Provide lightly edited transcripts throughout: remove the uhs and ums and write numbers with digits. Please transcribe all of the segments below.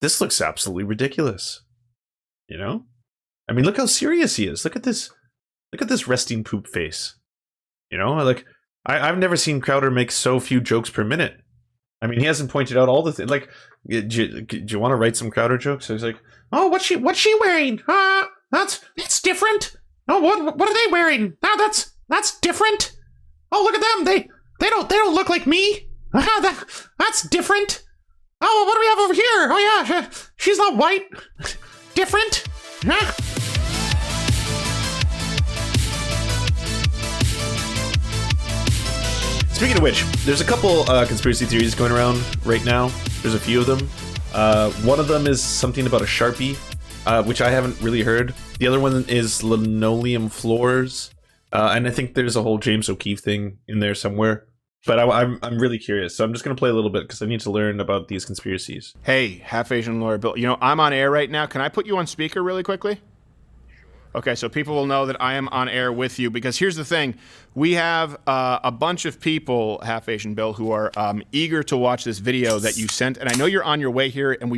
this looks absolutely ridiculous. You know? I mean, look how serious he is. Look at this resting poop face. You know, like I've never seen Crowder make so few jokes per minute. I mean, he hasn't pointed out all the things. Like, do you want to write some Crowder jokes? So he's like, oh, what's she wearing? That's different. Oh, what are they wearing? Oh, that's different. Oh, look at them. They don't look like me. That's different. Oh, what do we have over here? Oh yeah, she's not white. Different. Huh? Speaking of which, there's a couple conspiracy theories going around right now. There's a few of them. One of them is something about a Sharpie, which I haven't really heard. The other one is linoleum floors, and I think there's a whole James O'Keefe thing in there somewhere. But I'm really curious, so I'm just going to play a little bit because I need to learn about these conspiracies. Hey, Half Asian Lawyer Bill, you know, I'm on air right now. Can I put you on speaker really quickly? Okay, so people will know that I am on air with you, because here's the thing. We have a bunch of people, Half Asian Bill, who are eager to watch this video that you sent. And I know you're on your way here, and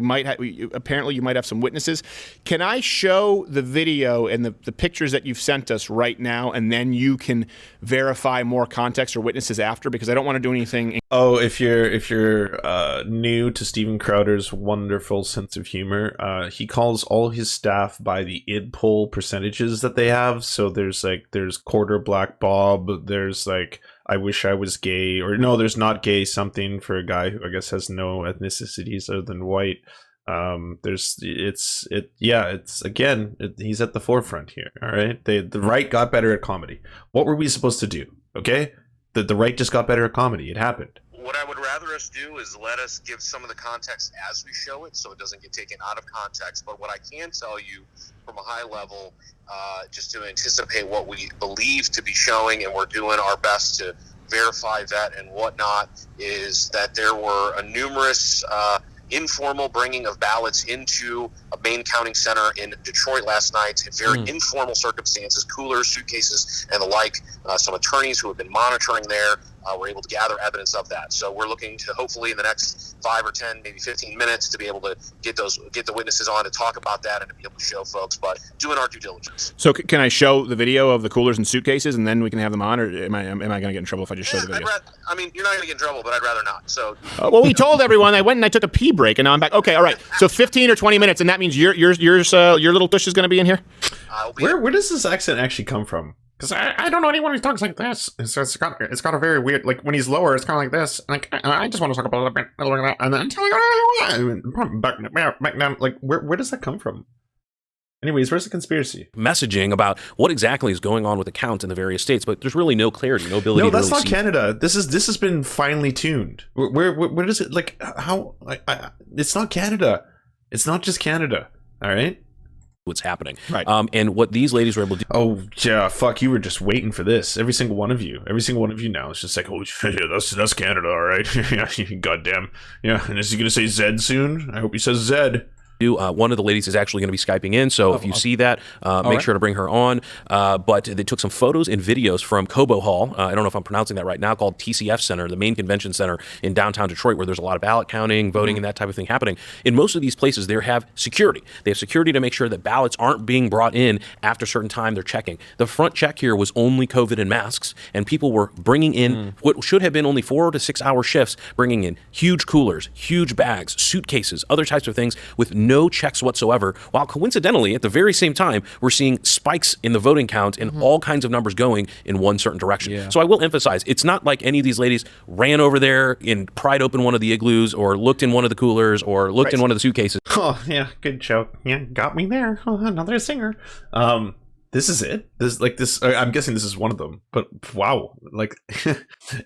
apparently you might have some witnesses. Can I show the video and the pictures that you've sent us right now, and then you can verify more context or witnesses after? Because I don't want to do anything. Oh, if you're new to Steven Crowder's wonderful sense of humor, he calls all his staff by the id poll percentages that they have. So there's quarter black Bob. There's like, I wish I was gay, or no, there's not gay something for a guy who I guess has no ethnicities other than white. He's at the forefront here. All right, the right got better at comedy. What were we supposed to do? Okay, the right just got better at comedy. It happened. What I would rather us do is let us give some of the context as we show it, so it doesn't get taken out of context. But what I can tell you from a high level, just to anticipate what we believe to be showing, and we're doing our best to verify that and whatnot, is that there were a numerous informal bringing of ballots into a main counting center in Detroit last night in very informal circumstances, coolers, suitcases, and the like. Some attorneys who have been monitoring there were able to gather evidence of that. So we're looking to hopefully in the next 5 or 10, maybe 15 minutes to be able to get the witnesses on to talk about that and to be able to show folks, but doing our due diligence. So can I show the video of the coolers and suitcases, and then we can have them on, or am I going to get in trouble if I just show the video? You're not going to get in trouble, but I'd rather not. So well, we told everyone. I went and I took a pee break, and now I'm back. Okay, all right. So 15 or 20 minutes, and that means your little tush is going to be in here. Where does this accent actually come from? Because I don't know anyone who talks like this. It's got a very weird, like when he's lower, it's kind of like this. Like I just want to talk about a bit, and then back down. Like where does that come from? Anyways, where's the conspiracy? Messaging about what exactly is going on with the count in the various states, but there's really no clarity, no ability. No, that's to really not Canada. This has been finely tuned. Where does it, like, how? It's not Canada. It's not just Canada. All right. What's happening, right? And what these ladies were able to do. Oh yeah, fuck! You were just waiting for this. Every single one of you now is just like, oh yeah, that's Canada, all right. Yeah, goddamn. Yeah, and is he gonna say Zed soon? I hope he says Zed. One of the ladies is actually going to be Skyping in, so if you see that, make sure to bring her on. But they took some photos and videos from Cobo Hall. I don't know if I'm pronouncing that right now, called TCF Center, the main convention center in downtown Detroit, where there's a lot of ballot counting, voting, and that type of thing happening. In most of these places, they have security. They have security to make sure that ballots aren't being brought in after a certain time they're checking. The front check here was only COVID and masks, and people were bringing in what should have been only 4 to 6 hour shifts, bringing in huge coolers, huge bags, suitcases, other types of things with no checks whatsoever, while coincidentally at the very same time we're seeing spikes in the voting count and all kinds of numbers going in one certain direction. So I will emphasize, it's not like any of these ladies ran over there and pried open one of the igloos or looked in one of the coolers or looked in one of the suitcases. Oh yeah, good joke. Yeah, got me there. Oh, another singer. This is it. I'm guessing this is one of them. But wow, like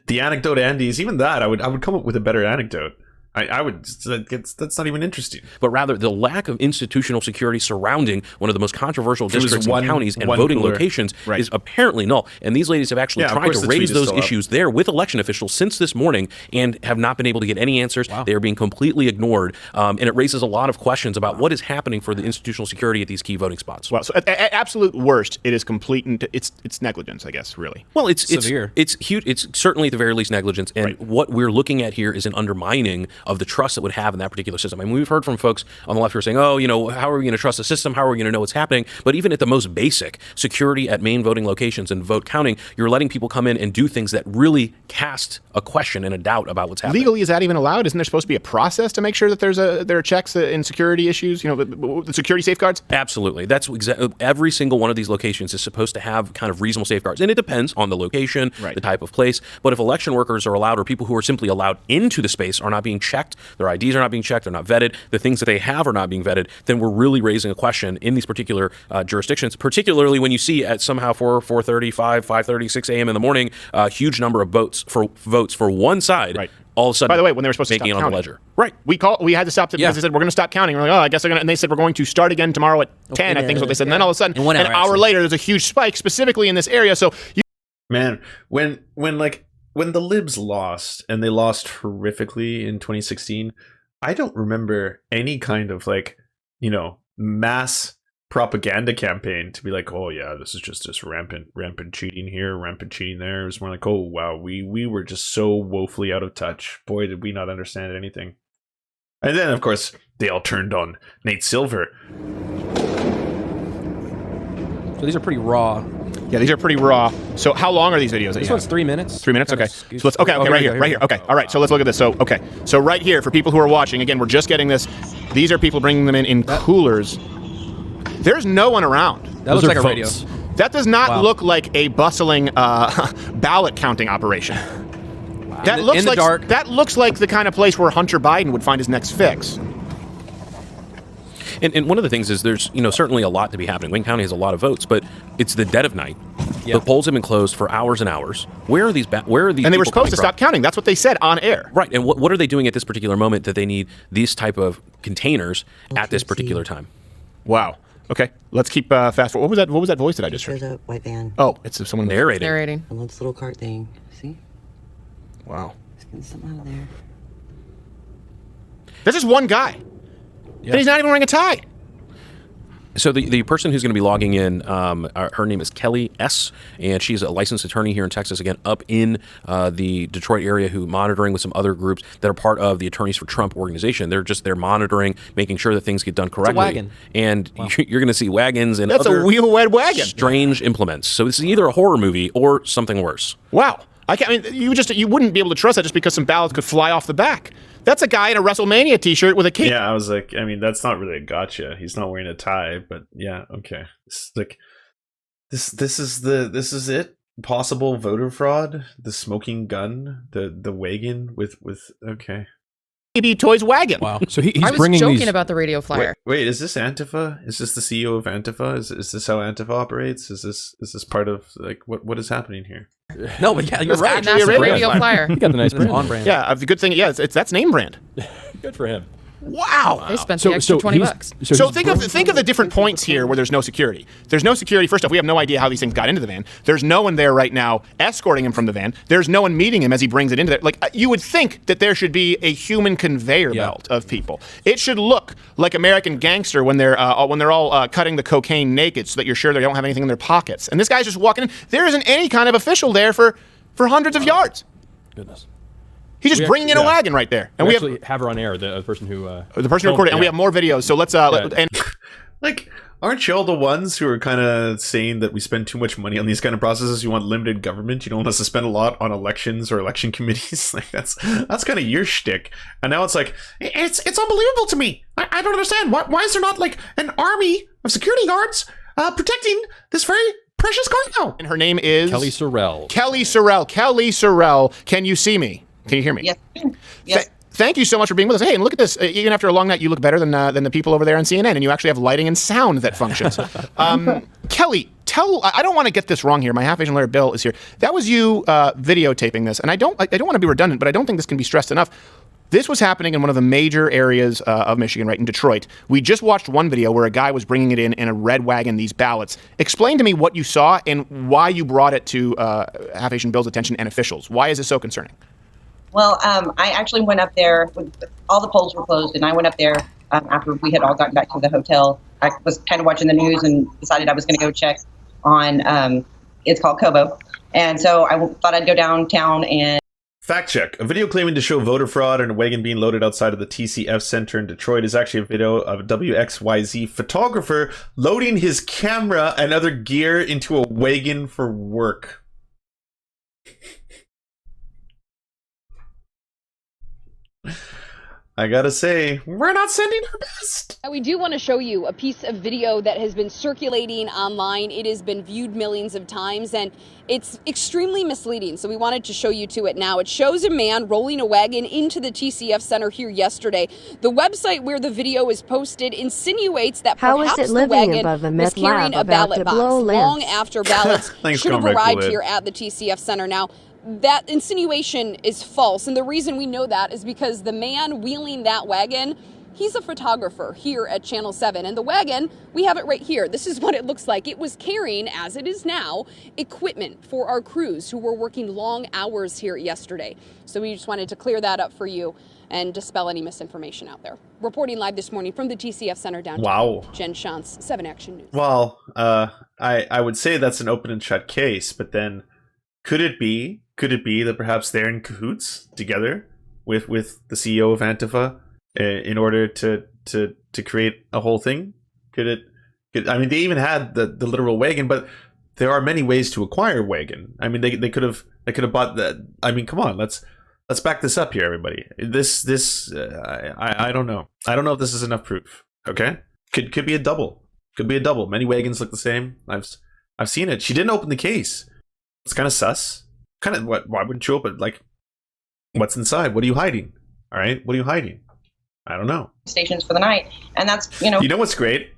the anecdote, Andy's, even that I would come up with a better anecdote. I would. That's not even interesting. But rather, the lack of institutional security surrounding one of the most controversial districts and counties and voting cooler. Locations is apparently null. And these ladies have actually tried to raise those issues there with election officials since this morning and have not been able to get any answers. Wow. They are being completely ignored. And it raises a lot of questions about what is happening for the institutional security at these key voting spots. Well, so at absolute worst, it is complete. It's negligence, I guess, really. Well, it's severe. It's huge. It's certainly at the very least negligence. And what we're looking at here is an undermining of the trust that would have in that particular system. I mean, we've heard from folks on the left who are saying, oh, you know, how are we going to trust the system? How are we going to know what's happening? But even at the most basic, security at main voting locations and vote counting, you're letting people come in and do things that really cast a question and a doubt about what's happening. Legally, is that even allowed? Isn't there supposed to be a process to make sure that there are checks in security issues, you know, the security safeguards? Absolutely. That's every single one of these locations is supposed to have kind of reasonable safeguards. And it depends on the location, the type of place. But if election workers are allowed, or people who are simply allowed into the space are not being checked, their IDs are not being checked, they're not vetted, the things that they have are not being vetted, then we're really raising a question in these particular jurisdictions, particularly when you see at somehow 4:30, 5:30, 6 a.m. in the morning, a huge number of votes for one side. Right. All of a sudden, by the way, when they were supposed to making stop it on counting. the ledger. Right. We had to stop because they said, we're going to stop counting. We're like, oh, I guess they're going to, and they said, we're going to start again tomorrow at 10, I think is what they said. And then all of a sudden, an hour later, there's a huge spike specifically in this area. So Man, when the libs lost, and they lost horrifically in 2016, I don't remember any kind of mass propaganda campaign to be like, oh yeah, this is just this rampant cheating here, rampant cheating there. It was more like, oh wow, we were just so woefully out of touch. Boy, did we not understand anything. And then of course they all turned on Nate Silver. So these are pretty raw. Yeah, these are pretty raw. So how long are these videos? This one's 3 minutes. 3 minutes, okay. So let's right here. Okay, all right. So let's look at this. So so right here for people who are watching, again, we're just getting this. These are people bringing them in coolers. There's no one around. That looks like a radio. That does not look like a bustling ballot counting operation. Wow. That looks like dark. That looks like the kind of place where Hunter Biden would find his next fix. And one of the things is there's certainly a lot to be happening. Wayne County has a lot of votes, but it's the dead of night. The polls have been closed for hours and hours. Where are these? And they were supposed to stop counting. That's what they said on air. Right. And what are they doing at this particular moment that they need these type of containers at this particular time? Wow. Okay, let's keep fast forward. What was that voice that I just heard? There's a white van. Oh, it's someone narrating. A little cart thing. See? Wow. Let's get something out of there. This is one guy. And he's not even wearing a tie. So the person who's going to be logging in, her name is Kelly S., and she's a licensed attorney here in Texas, again, up in the Detroit area, who monitoring with some other groups that are part of the Attorneys for Trump organization. They're monitoring, making sure that things get done correctly. It's a wagon. And you're going to see wagons and that's other a wheel-wed wagon. Strange implements. So this is either a horror movie or something worse. Wow. You wouldn't be able to trust that just because some ballots could fly off the back. That's a guy in a WrestleMania t-shirt with a cape. Yeah, I was like, that's not really a gotcha. He's not wearing a tie, but yeah, okay. It's like this is it. Possible voter fraud, the smoking gun, the wagon with okay. Baby Toys wagon. Wow. So he's I was bringing joking these... about the radio flyer. Wait, is this Antifa? Is this the CEO of Antifa? Is this how Antifa operates? Is this part of what is happening here? No, but yeah, you're right. That's a radio flyer. You got the nice brand. On brand. Yeah, the good thing, that's name brand. Good for him. Wow. They spent the extra $20. So think of the different points here where there's no security. There's no security. First off, we have no idea how these things got into the van. There's no one there right now escorting him from the van. There's no one meeting him as he brings it into there. Like, you would think that there should be a human conveyor belt of people. It should look like American Gangster when they're all cutting the cocaine naked, so that you're sure they don't have anything in their pockets. And this guy's just walking in. There isn't any kind of official there for hundreds of yards. Goodness. He's just bringing in a wagon right there, and we actually have her on air. The person who recorded, and we have more videos. So let's like, aren't you all the ones who are kind of saying that we spend too much money on these kind of processes? You want limited government. You don't want us to spend a lot on elections or election committees. Like that's kind of your shtick. And now it's like it's unbelievable to me. I don't understand. Why is there not like an army of security guards protecting this very precious cargo? And her name is Kelly Sorrell. Kelly Sorrell. Can you see me? Can you hear me? Yes. Yes. Thank you so much for being with us. Hey, and look at this. Even after a long night, you look better than the people over there on CNN, and you actually have lighting and sound that functions. Kelly, I don't want to get this wrong here. My half-Asian lawyer Bill is here. That was you videotaping this, and I don't want to be redundant, but I don't think this can be stressed enough. This was happening in one of the major areas of Michigan, right in Detroit. We just watched one video where a guy was bringing it in a red wagon, these ballots. Explain to me what you saw and why you brought it to half-Asian Bill's attention and officials. Why is this so concerning? Well, I actually went up there. All the polls were closed, and I went up there after we had all gotten back to the hotel. I was kind of watching the news and decided I was going to go check on, it's called Kobo. And so I thought I'd go downtown and... Fact check. A video claiming to show voter fraud and a wagon being loaded outside of the TCF Center in Detroit is actually a video of a WXYZ photographer loading his camera and other gear into a wagon for work. I gotta say, we're not sending our best. We do want to show you a piece of video that has been circulating online. It has been viewed millions of times, and it's extremely misleading. So we wanted to show you to it now. It shows a man rolling a wagon into the TCF Center here yesterday. The website where the video is posted insinuates that perhaps the wagon was carrying a ballot box long after ballots should have arrived here at the TCF Center. Now, that insinuation is false, and the reason we know that is because the man wheeling that wagon, he's a photographer here at Channel 7, and the wagon, we have it right here. This is what it looks like. It was carrying, as it is now, equipment for our crews who were working long hours here yesterday. So we just wanted to clear that up for you and dispel any misinformation out there. Reporting live this morning from the TCF Center downtown. Wow. Jen Shantz, 7 Action News. Well, I would say that's an open and shut case, but then could it be that perhaps they're in cahoots together with the CEO of Antifa in order to create a whole thing? I mean, they even had the literal wagon, but there are many ways to acquire wagon. I mean, they could have bought that. I mean, come on, let's back this up here, everybody. I don't know. I don't know if this is enough proof. Okay, could be a double. Could be a double. Many wagons look the same. I've seen it. She didn't open the case. It's kind of sus. Kind of what? Why wouldn't you open? Like, what's inside? What are you hiding? All right, what are you hiding? I don't know. Stations for the night, and that's You know what's great?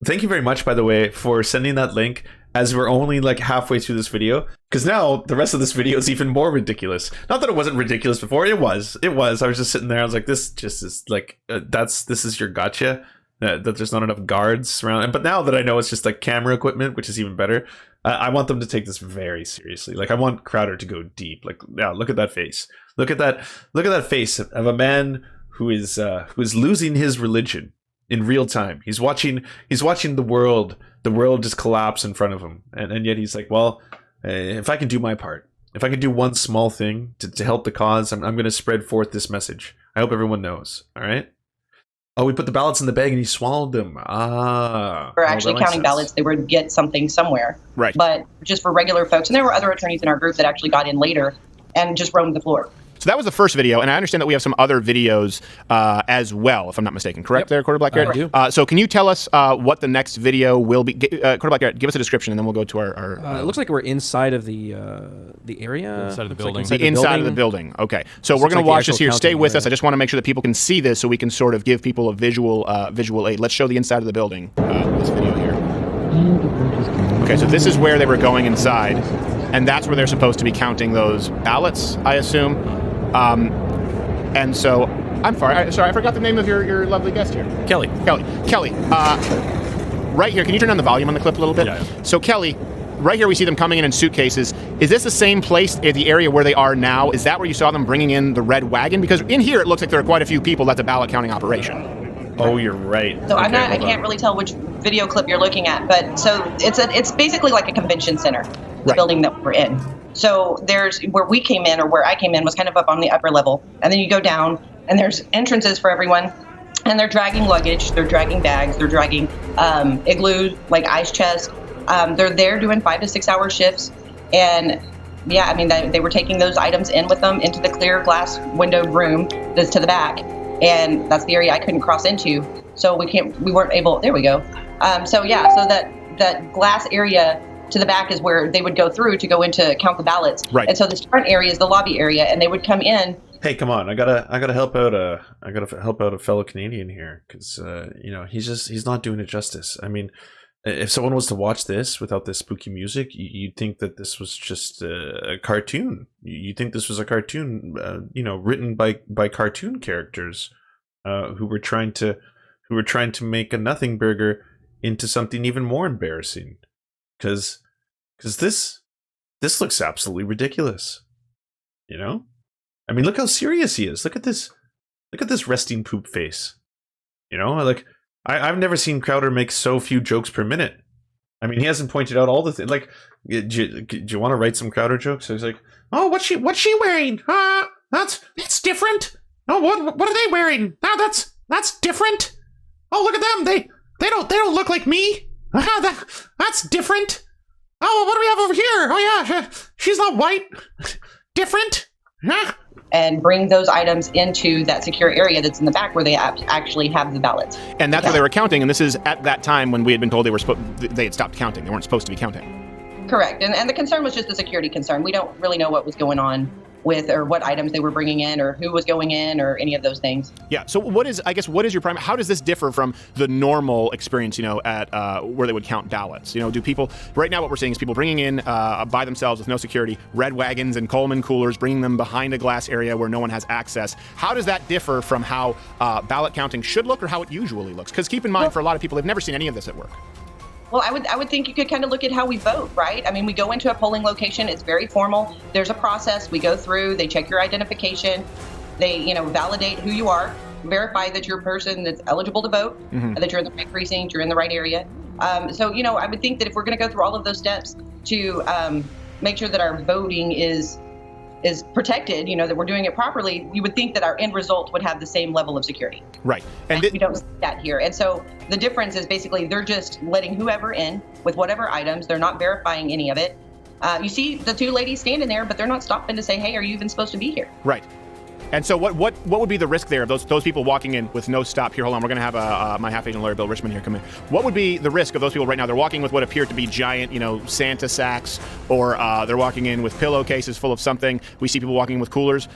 Thank you very much, by the way, for sending that link. As we're only like halfway through this video, because now the rest of this video is even more ridiculous. Not that it wasn't ridiculous before. It was. I was just sitting there. I was like, this just is like this is your gotcha. That there's not enough guards around. But now that I know it's just like camera equipment, which is even better, I want them to take this very seriously. Like, I want Crowder to go deep. Like, yeah, look at that face. Look at that face of a man who is losing his religion in real time. He's watching the world just collapse in front of him, and yet he's like, well, if I can do my part, if I can do one small thing to help the cause, I'm going to spread forth this message. I hope everyone knows. All right. Oh, we put the ballots in the bag and he swallowed them. We're actually counting ballots. They would get something somewhere. Right. But just for regular folks, and there were other attorneys in our group that actually got in later and just roamed the floor. So that was the first video, and I understand that we have some other videos as well, if I'm not mistaken. Correct, there, Quarter Black Garrett? I do. So can you tell us what the next video will be? Quarter Black Garrett, give us a description, and then we'll go to our it looks like we're inside of the area. Inside of the building. the inside of the building. Okay. So we're going to watch this here. Stay with us. I just want to make sure that people can see this so we can sort of give people a visual aid. Let's show the inside of the building, this video here. Okay, so this is where they were going inside, and that's where they're supposed to be counting those ballots, I assume. And so, I'm sorry, I forgot the name of your lovely guest here. Kelly. Right here, can you turn down the volume on the clip a little bit? Yeah. So Kelly, right here we see them coming in suitcases. Is this the same place, the area where they are now? Is that where you saw them bringing in the red wagon? Because in here it looks like there are quite a few people. That's a ballot counting operation. Oh, you're right. So I can't really tell which video clip you're looking at, but so it's basically like a convention center, the building that we're in. So there's where we came in, or where I came in, was kind of up on the upper level, and then you go down, and there's entrances for everyone, and they're dragging luggage, they're dragging bags, they're dragging igloo, like ice chest. They're there doing 5 to 6 hour shifts, and yeah, I mean they were taking those items in with them into the clear glass windowed room that's to the back, and that's the area I couldn't cross into, so we weren't able. There we go. So that glass area to the back is where they would go through to go in to count the ballots. Right. And so this front area is the lobby area, and they would come in. Hey, come on! I gotta help out a fellow Canadian here, because he's not doing it justice. I mean, if someone was to watch this without this spooky music, you'd think that this was just a cartoon. You think this was a cartoon, written by cartoon characters, who were trying to make a nothing burger into something even more embarrassing. Because this looks absolutely ridiculous. I mean, look how serious he is. Look at this resting poop face. Like, I've never seen Crowder make so few jokes per minute. I mean, he hasn't pointed out all the things. Like, do you want to write some Crowder jokes? So he's like, oh, what's she wearing? Huh? That's different. Oh, what are they wearing? No, that's different. Oh, look at them. They don't look like me. That's different. Oh, what do we have over here? Oh yeah, she's not white. Different. Huh? And bring those items into that secure area that's in the back where they actually have the ballots. And that's where they were counting. And this is at that time when we had been told they had stopped counting. They weren't supposed to be counting. Correct. And the concern was just the security concern. We don't really know what was going on with or what items they were bringing in or who was going in or any of those things. Yeah. So what is your primary, how does this differ from the normal experience, at where they would count ballots? Do people, right now what we're seeing is people bringing in by themselves with no security, red wagons and Coleman coolers, bringing them behind a glass area where no one has access. How does that differ from how ballot counting should look or how it usually looks? Because keep in mind, for a lot of people, they've never seen any of this at work. Well, I would think you could kind of look at how we vote, right? I mean, we go into a polling location. It's very formal. There's a process. We go through. They check your identification. They, validate who you are, verify that you're a person that's eligible to vote, that you're in the right precinct, you're in the right area. So, I would think that if we're going to go through all of those steps to make sure that our voting is protected, that we're doing it properly, you would think that our end result would have the same level of security. Right. And we don't see that here. And so the difference is basically they're just letting whoever in with whatever items. They're not verifying any of it. You see the two ladies standing there, but they're not stopping to say, hey, are you even supposed to be here? Right. And so what would be the risk there of those people walking in with no stop? Here, hold on. We're going to have my half-agent lawyer, Bill Richmond, here come in. What would be the risk of those people right now? They're walking with what appear to be giant, Santa sacks, or they're walking in with pillowcases full of something. We see people walking with coolers.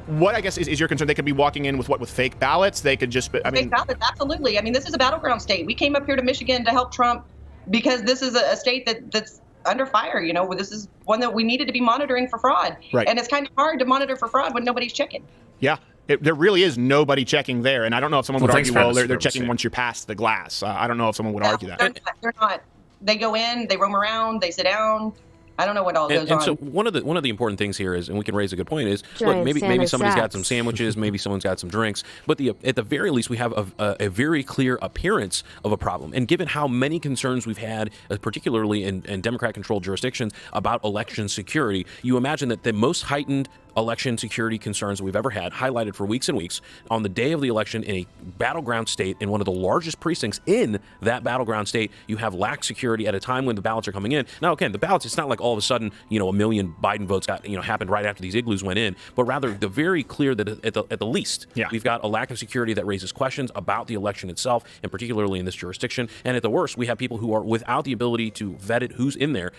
What, I guess, is your concern? They could be walking in with fake ballots? They could just, Fake ballots, absolutely. I mean, this is a battleground state. We came up here to Michigan to help Trump because this is a state that's under fire. This is one that we needed to be monitoring for fraud. Right. And it's kind of hard to monitor for fraud when nobody's checking. Yeah. There really is nobody checking there. And I don't know if someone would argue, they're checking once you're past the glass. I don't know if someone would argue that. They're not. They go in, they roam around, they sit down. I don't know what all goes on. And so one of the important things here is, and we can raise a good point, is look, maybe somebody's got some sandwiches, maybe someone's got some drinks, but at the very least we have a very clear appearance of a problem. And given how many concerns we've had, particularly in Democrat-controlled jurisdictions, about election security, you imagine that the most heightened election security concerns we've ever had, highlighted for weeks and weeks, on the day of the election in a battleground state, in one of the largest precincts in that battleground state, you have lax security at a time when the ballots are coming in. Now, again, the ballots, it's not like all of a sudden, a million Biden votes happened right after these igloos went in, but rather the very clear that at the least, we've got a lack of security that raises questions about the election itself, and particularly in this jurisdiction. And at the worst, we have people who are without the ability to vet it, who's in there.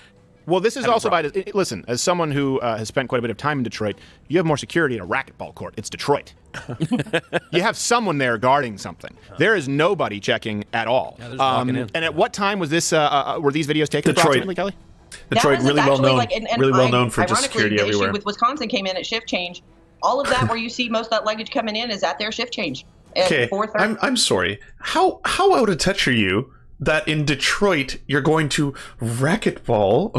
Well, this is also by, listen, as someone who has spent quite a bit of time in Detroit, you have more security at a racquetball court. It's Detroit. You have someone there guarding something. There is nobody checking at all. Yeah, and at what time was this? Were these videos taken approximately, Kelly? Detroit, really well known, really well known for just security the everywhere. Issue with Wisconsin came in at shift change. All of that, where you see most of that luggage coming in, is at their shift change. Okay, I'm sorry. How out of touch are you that in Detroit you're going to racquetball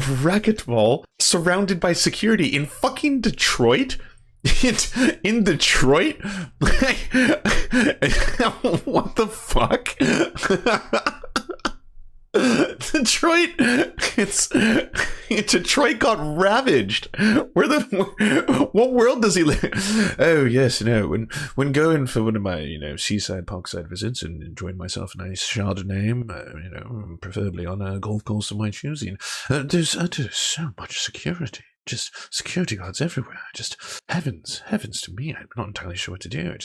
surrounded by security in fucking Detroit? In Detroit? What the fuck? Detroit got ravaged. What world does he live? Oh yes, when going for one of my seaside parkside visits and enjoying myself a nice Chardonnay, preferably on a golf course of my choosing, there's so much security. Just security guards everywhere. Just heavens to me. I'm not entirely sure what to do.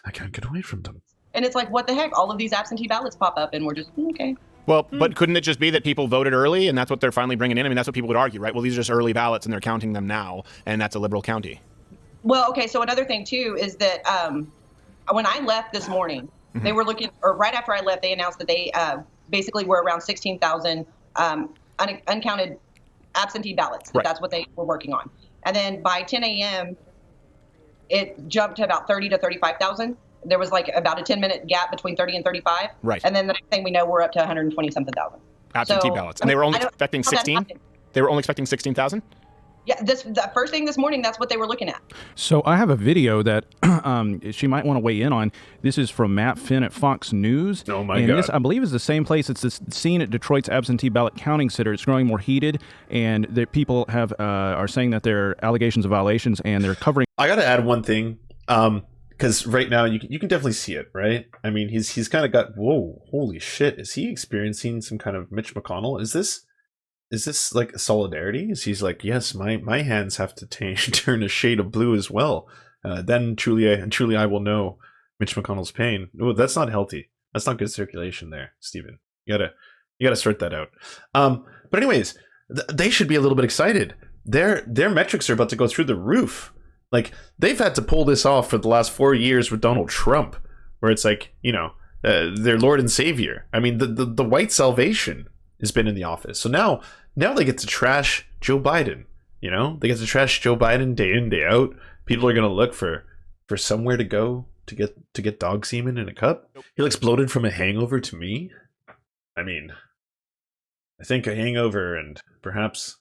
I can't get away from them. And it's like, what the heck? All of these absentee ballots pop up, and we're just okay. Well, but couldn't it just be that people voted early, and that's what they're finally bringing in? I mean, that's what people would argue, right? Well, these are just early ballots, and they're counting them now, and that's a liberal county. Well, okay, so another thing, too, is that when I left this morning, they were looking, or right after I left, they announced that they basically were around 16,000 uncounted absentee ballots. Right. That's what they were working on. And then by 10 a.m., it jumped to about 30 to 35,000. There was like about a 10-minute gap between 30 and 35. Right. And then the next thing we know, we're up to 120-something thousand. Absentee ballots. And they were only expecting 16? They were only expecting 16,000? Yeah, the first thing this morning, that's what they were looking at. So I have a video that she might want to weigh in on. This is from Matt Finn at Fox News. Oh, my and God. This, I believe, is the same place. It's the scene at Detroit's absentee ballot counting center. It's growing more heated, and the people are saying that there are allegations of violations, and they're covering. I got to add one thing, because right now you can definitely see it, right? I mean, he's kind of got, whoa, holy shit. Is he experiencing some kind of Mitch McConnell? Is this like solidarity? Is he's like, yes, my hands have to turn a shade of blue as well. Then truly I will know Mitch McConnell's pain. Oh, that's not healthy. That's not good circulation there, Stephen. You gotta sort that out. But anyways, they should be a little bit excited. Their metrics are about to go through the roof. Like, they've had to pull this off for the last 4 years with Donald Trump, where it's like, their Lord and Savior. I mean, the white salvation has been in the office. So now they get to trash Joe Biden. They get to trash Joe Biden day in, day out. People are gonna look for somewhere to go to get dog semen in a cup. He looks bloated from a hangover to me. I mean, I think a hangover, and perhaps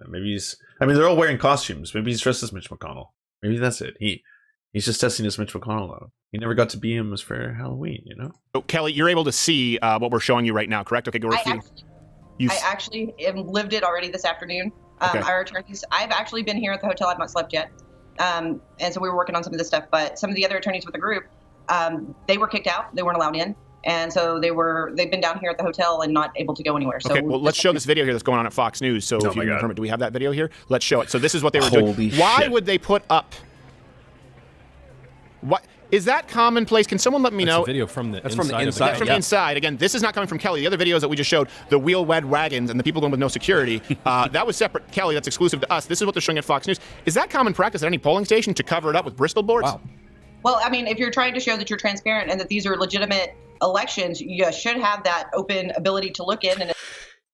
maybe they're all wearing costumes. Maybe he's dressed as Mitch McConnell. Maybe that's it. He's just testing his Mitch McConnell out. He never got to be him for Halloween, So, Kelly, you're able to see what we're showing you right now, correct? Okay, go I actually lived it already this afternoon. Okay. Our attorneys, I've actually been here at the hotel. I've not slept yet. And so we were working on some of this stuff. But some of the other attorneys with the group, they were kicked out. They weren't allowed in. And so they've been down here at the hotel and not able to go anywhere. So okay, well, let's show this video here that's going on at Fox News. So if you can confirm it, do we have that video here? Let's show it. So this is what they were doing. Why would they put up? What is that commonplace? Can someone let me know? That's a video from the inside. From the inside. That's from the inside. Again, this is not coming from Kelly. The other videos that we just showed, the wheel-wed wagons and the people going with no security, that was separate. Kelly, that's exclusive to us. This is what they're showing at Fox News. Is that common practice at any polling station to cover it up with Bristol boards? Wow. Well, I mean, if you're trying to show that you're transparent and that these are legitimate elections, you should have that open ability to look in. And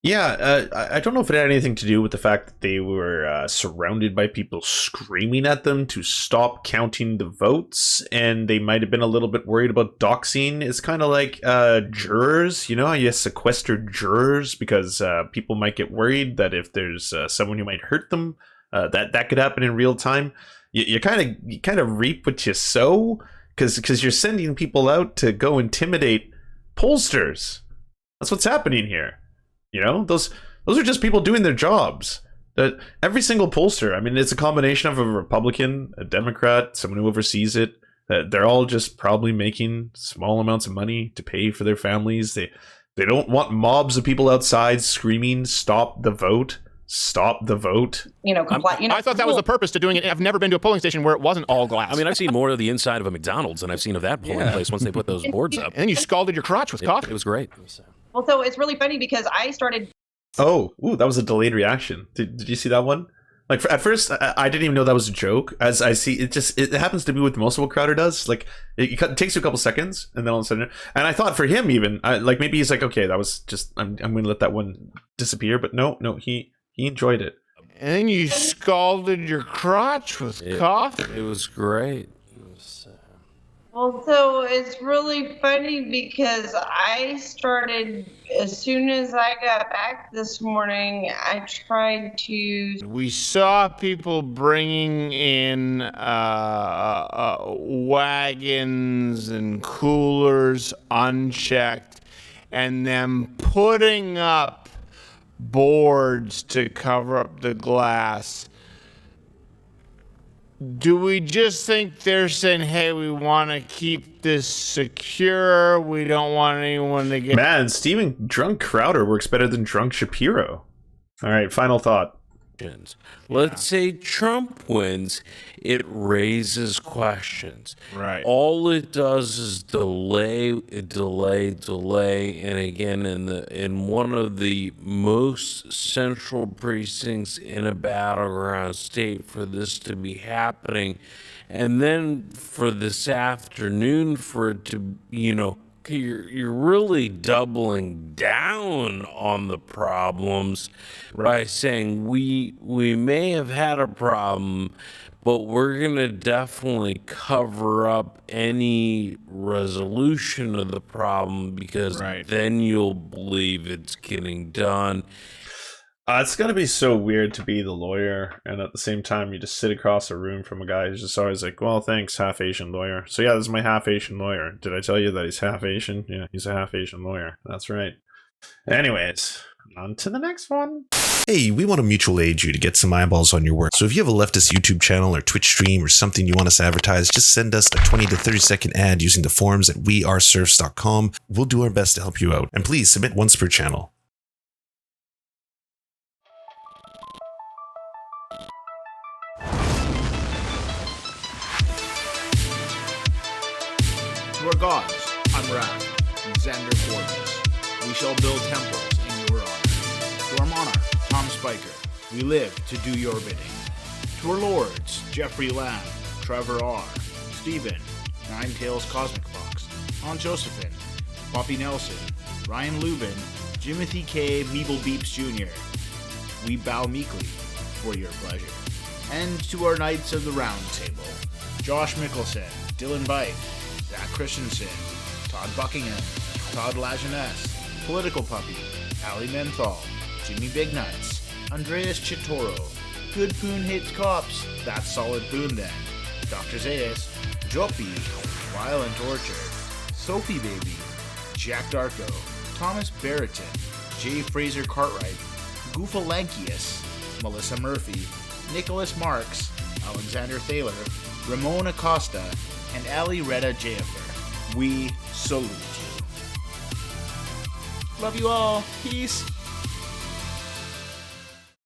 Yeah, I don't know if it had anything to do with the fact that they were surrounded by people screaming at them to stop counting the votes, and they might have been a little bit worried about doxing. It's kind of like jurors, how you sequester jurors because people might get worried that if there's someone who might hurt them, that could happen in real time. You kind of reap what you sow, because you're sending people out to go intimidate pollsters. That's what's happening here. Those are just people doing their jobs. Every single pollster, I mean, it's a combination of a Republican, a Democrat, someone who oversees it. They're all just probably making small amounts of money to pay for their families. They don't want mobs of people outside screaming, "Stop the vote! Stop the vote!" comply. I thought that was the purpose to doing it. I've never been to a polling station where it wasn't all glass. I mean, I've seen more of the inside of a McDonald's than I've seen of that polling place once they put those boards up. And then you scalded your crotch with coffee. It was great. Well, so it's really funny because I started. Oh, that was a delayed reaction. Did you see that one? Like, at first, I didn't even know that was a joke. As I see, it happens to be what most of what Crowder does. Like, it takes you a couple seconds, and then all of a sudden, and I thought for him even, maybe he's like, okay, that was just, I'm going to let that one disappear. But no, he enjoyed it. And then you scalded your crotch with coffee. It was great. Well, so it's really funny because I started, as soon as I got back this morning, I tried to. We saw people bringing in wagons and coolers unchecked and then putting up boards to cover up the glass. Do we just think they're saying, hey, we want to keep this secure, we don't want anyone to get... Man, Steven, drunk Crowder works better than drunk Shapiro. All right, final thought. Let's say Trump wins, it raises questions. Right. All it does is delay, and again, in one of the most central precincts in a battleground state for this to be happening, and then for this afternoon for it to, you're really doubling down on the problems by saying we may have had a problem, but we're going to definitely cover up any resolution of the problem because then you'll believe it's getting done. It's gonna be so weird to be the lawyer, and at the same time, you just sit across a room from a guy who's just always like, "Well, thanks, half Asian lawyer." So yeah, this is my half Asian lawyer. Did I tell you that he's half Asian? Yeah, he's a half Asian lawyer. That's right. Anyways, on to the next one. Hey, we want to mutual aid you to get some eyeballs on your work. So if you have a leftist YouTube channel or Twitch stream or something you want us to advertise, just send us a 20 to 30 second ad using the forums at weareserfs.com. We'll do our best to help you out. And please submit once per channel. To our gods, I'm Rav, and Xander Forbes. We shall build temples in your honor. To our monarch, Tom Spiker, we live to do your bidding. To our lords, Jeffrey Lamb, Trevor R., Stephen, Nine Tails Cosmic Fox, Aunt Josephine, Poppy Nelson, Ryan Lubin, Jimothy K. Meeble Beeps Jr., we bow meekly for your pleasure. And to our Knights of the Round Table, Josh Mickelson, Dylan Bite, Zach Christensen, Todd Buckingham, Todd Lajeunesse, Political Puppy, Ali Menthal, Jimmy Big Nuts, Andreas Chitoro, Good Poon Hates Cops, That's Solid Poon Then, Dr. Zayas, Joppy, Violent Orchard, Sophie Baby, Jack Darko, Thomas Barrington, J. Fraser Cartwright, Goofalankius, Melissa Murphy, Nicholas Marks, Alexander Thaler, Ramon Acosta, and Ali Retta Jaffer. We salute you. Love you all. Peace.